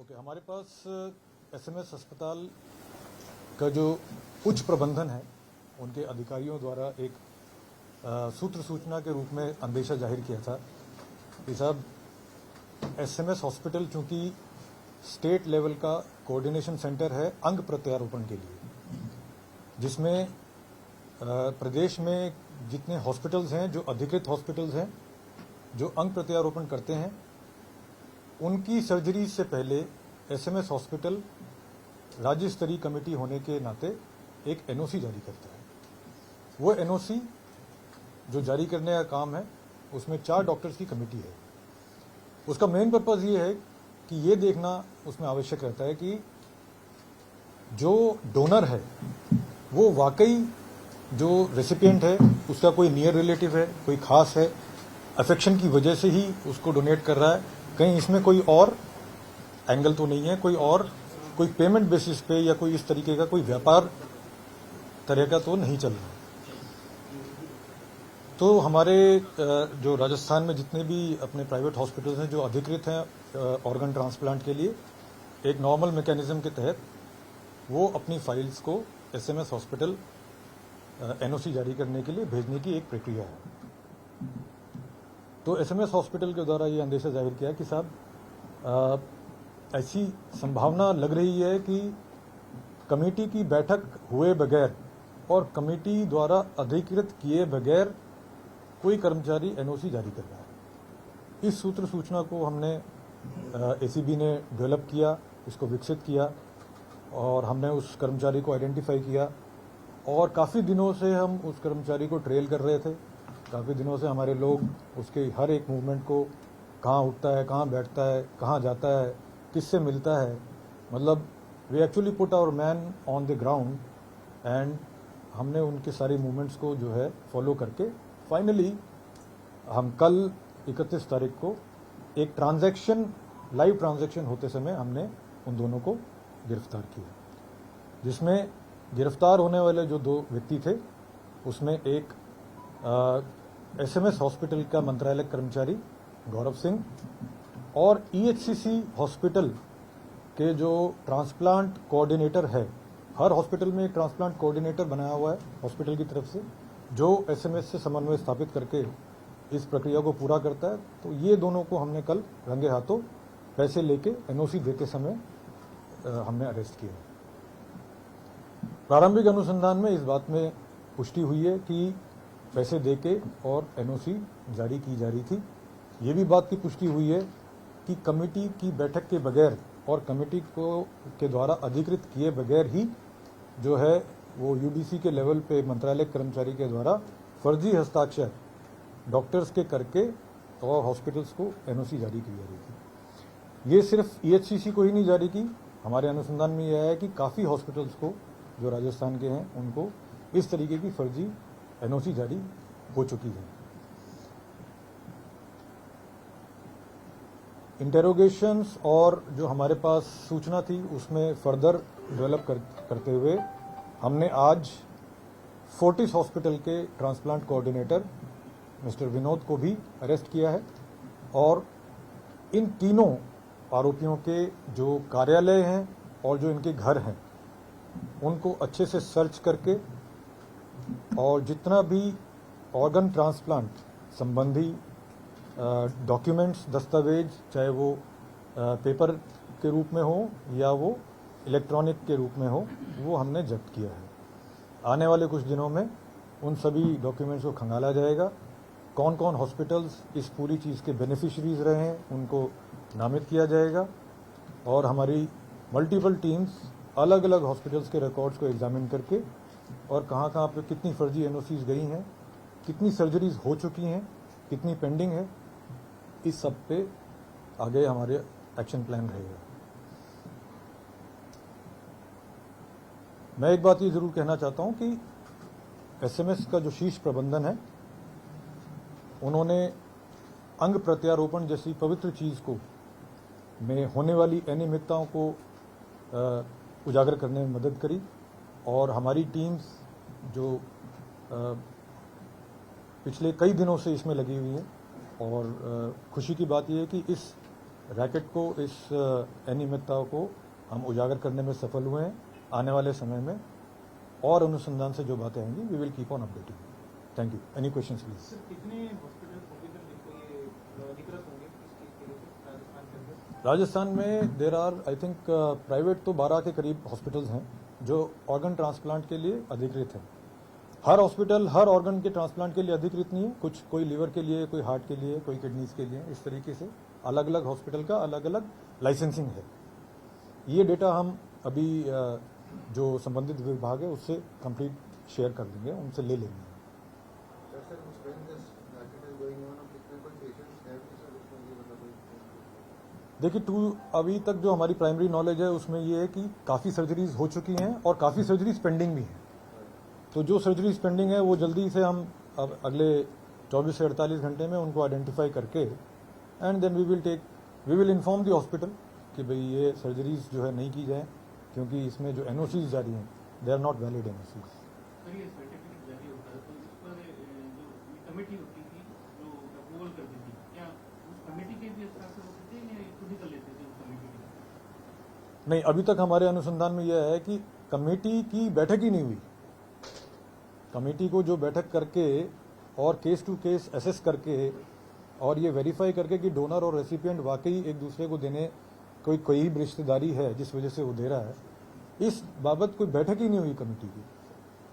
Okay, हमारे पास SMS अस्पताल का जो उच्च प्रबंधन है उनके अधिकारियों द्वारा एक सूत्र सूचना के रूप में अंदेशा जाहिर किया था कि साहब एसएमएस हॉस्पिटल चूंकि स्टेट लेवल का कोऑर्डिनेशन सेंटर है अंग प्रत्यारोपण के लिए, जिसमें प्रदेश में जितने हॉस्पिटल्स हैं, जो अधिकृत हॉस्पिटल्स हैं जो अंग प्रत्यारोपण करते हैं, उनकी सर्जरी से पहले एसएमएस हॉस्पिटल राज्य स्तरीय कमेटी होने के नाते एक एनओसी जारी करता है। वो एनओसी जो जारी करने का काम है उसमें 4 डॉक्टर्स की कमेटी है। उसका मेन पर्पस ये है कि ये देखना उसमें आवश्यक रहता है कि जो डोनर है वो वाकई जो रेसिपिएंट है उसका कोई नियर रिलेटिव है, कोई खास है, अफेक्शन की वजह से ही उसको डोनेट कर रहा है, कहीं इसमें कोई और एंगल तो नहीं है, कोई पेमेंट बेसिस पे या कोई इस तरीके का कोई व्यापार तरह का तो नहीं चल रहा। तो हमारे जो राजस्थान में जितने भी अपने प्राइवेट हॉस्पिटल्स हैं जो अधिकृत हैं ऑर्गन ट्रांसप्लांट के लिए, एक नॉर्मल मैकेनिज्म के तहत वो अपनी फाइल्स को एसएमएस हॉस्पिटल एनओसी जारी करने के लिए भेजने की एक प्रक्रिया है। तो एसएमएस हॉस्पिटल के द्वारा ये अंदेशा जाहिर किया कि साहब ऐसी संभावना लग रही है कि कमेटी की बैठक हुए बगैर और कमेटी द्वारा अधिकृत किए बगैर कोई कर्मचारी एनओसी जारी कर रहा है। इस सूत्र सूचना को हमने एसीबी ने डेवलप किया, इसको विकसित किया और हमने उस कर्मचारी को आइडेंटिफाई किया और काफ़ी दिनों से हम उस कर्मचारी को ट्रेल कर रहे थे। काफ़ी दिनों से हमारे लोग उसके हर एक मूवमेंट को, कहाँ उठता है, कहाँ बैठता है, कहाँ जाता है, किससे मिलता है, मतलब we actually put our man on the ground and हमने उनके सारे मूवमेंट्स को जो है फॉलो करके फाइनली हम कल 31 तारीख को एक ट्रांजैक्शन, लाइव ट्रांजैक्शन होते समय हमने उन दोनों को गिरफ्तार किया, जिसमें गिरफ्तार होने वाले जो 2 व्यक्ति थे उसमें एक एसएमएस हॉस्पिटल का मंत्रालय कर्मचारी गौरव सिंह और ईएचसीसी हॉस्पिटल के जो ट्रांसप्लांट कोऑर्डिनेटर है, हर हॉस्पिटल में एक ट्रांसप्लांट कोऑर्डिनेटर बनाया हुआ है हॉस्पिटल की तरफ से, जो एसएमएस से समन्वय स्थापित करके इस प्रक्रिया को पूरा करता है। तो ये दोनों को हमने कल रंगे हाथों पैसे लेके एनओसी देते समय हमने अरेस्ट किया। प्रारंभिक अनुसंधान में इस बात में पुष्टि हुई है कि पैसे देके और एनओसी जारी की जा रही थी। ये भी बात की पुष्टि हुई है कि कमेटी की बैठक के बगैर और कमेटी को के द्वारा अधिकृत किए बगैर ही जो है वो यूडीसी के लेवल पे मंत्रालय कर्मचारी के द्वारा फर्जी हस्ताक्षर डॉक्टर्स के करके और हॉस्पिटल्स को एनओसी जारी की जा रही थी। ये सिर्फ ईएचसीसी को ही नहीं जारी की, हमारे अनुसंधान में यह है कि काफ़ी हॉस्पिटल्स को जो राजस्थान के हैं उनको इस तरीके की फर्जी एनओसी जारी हो चुकी है। इंटेरोगेशंस और जो हमारे पास सूचना थी उसमें फर्दर डेवलप करते हुए हमने आज फोर्टिस हॉस्पिटल के ट्रांसप्लांट कोऑर्डिनेटर मिस्टर विनोद को भी अरेस्ट किया है और इन तीनों आरोपियों के जो कार्यालय हैं और जो इनके घर हैं उनको अच्छे से सर्च करके और जितना भी ऑर्गन ट्रांसप्लांट संबंधी डॉक्यूमेंट्स, दस्तावेज, चाहे वो पेपर के रूप में हो या वो इलेक्ट्रॉनिक के रूप में हो, वो हमने जब्त किया है। आने वाले कुछ दिनों में उन सभी डॉक्यूमेंट्स को खंगाला जाएगा। कौन कौन हॉस्पिटल्स इस पूरी चीज़ के बेनिफिशरीज रहे हैं उनको नामित किया जाएगा और हमारी मल्टीपल टीम्स अलग अलग हॉस्पिटल्स के रिकॉर्ड्स को एग्जामिन करके और कहाँ कहाँ पे कितनी फर्जी एनओसीज गई हैं, कितनी सर्जरीज हो चुकी हैं, कितनी पेंडिंग है, इस सब पे आगे हमारे एक्शन प्लान रहेगा। मैं एक बात ये जरूर कहना चाहता हूं कि एसएमएस का जो शीर्ष प्रबंधन है उन्होंने अंग प्रत्यारोपण जैसी पवित्र चीज को में होने वाली अनियमितताओं को उजागर करने में मदद करी और हमारी टीम्स जो पिछले कई दिनों से इसमें लगी हुई हैं और खुशी की बात यह है कि इस रैकेट को, इस अनियमितता को हम उजागर करने में सफल हुए हैं। आने वाले समय में और अनुसंधान से जो बातें आएंगी we will keep on updating. Thank you. Any questions please. Sir, कितने हॉस्पिटल्स होंगे सर जिनको ये अधिकृत होंगे इस चीज के लिए राजस्थान के अंदर? राजस्थान में there are I think private तो 12 के करीब हॉस्पिटल्स हैं जो ऑर्गन ट्रांसप्लांट के लिए अधिकृत हैं। हर हॉस्पिटल हर ऑर्गन के ट्रांसप्लांट के लिए अधिकृत नहीं है, कुछ कोई लीवर के लिए, कोई हार्ट के लिए, कोई किडनीज के लिए, इस तरीके से अलग अलग हॉस्पिटल का अलग अलग लाइसेंसिंग है। ये डेटा हम अभी जो संबंधित विभाग है उससे कंप्लीट शेयर कर देंगे, उनसे ले लेंगे। देखिए अभी तक जो हमारी प्राइमरी नॉलेज है उसमें ये है कि काफ़ी सर्जरीज हो चुकी हैं और काफ़ी सर्जरीज पेंडिंग भी हैं। तो जो सर्जरीज पेंडिंग है वो जल्दी से हम अब अगले 24 से 48 घंटे में उनको आइडेंटिफाई करके and then we will inform the hospital कि भाई ये सर्जरीज जो है नहीं की जाए, क्योंकि इसमें जो एनओसीज जारी हैं they are not valid NOCs. Sir, ये सर्टिफिकेट जारी होता है तो इस पर जो कमेटी होती थी जो अप्रूवल करती थी, क्या उस कमेटी के भी हस्ताक्षर होते थे या खुद ही कर लेते थे उस कमेटी के? नहीं, अभी तक हमारे अनुसंधान में यह है कि कमेटी की बैठक ही नहीं हुई। कमेटी को जो बैठक करके और केस टू केस एसेस करके और ये वेरीफाई करके कि डोनर और रेसिपिएंट वाकई एक दूसरे को देने कोई रिश्तेदारी है जिस वजह से वो दे रहा है, इस बाबत कोई बैठक ही नहीं हुई कमेटी की।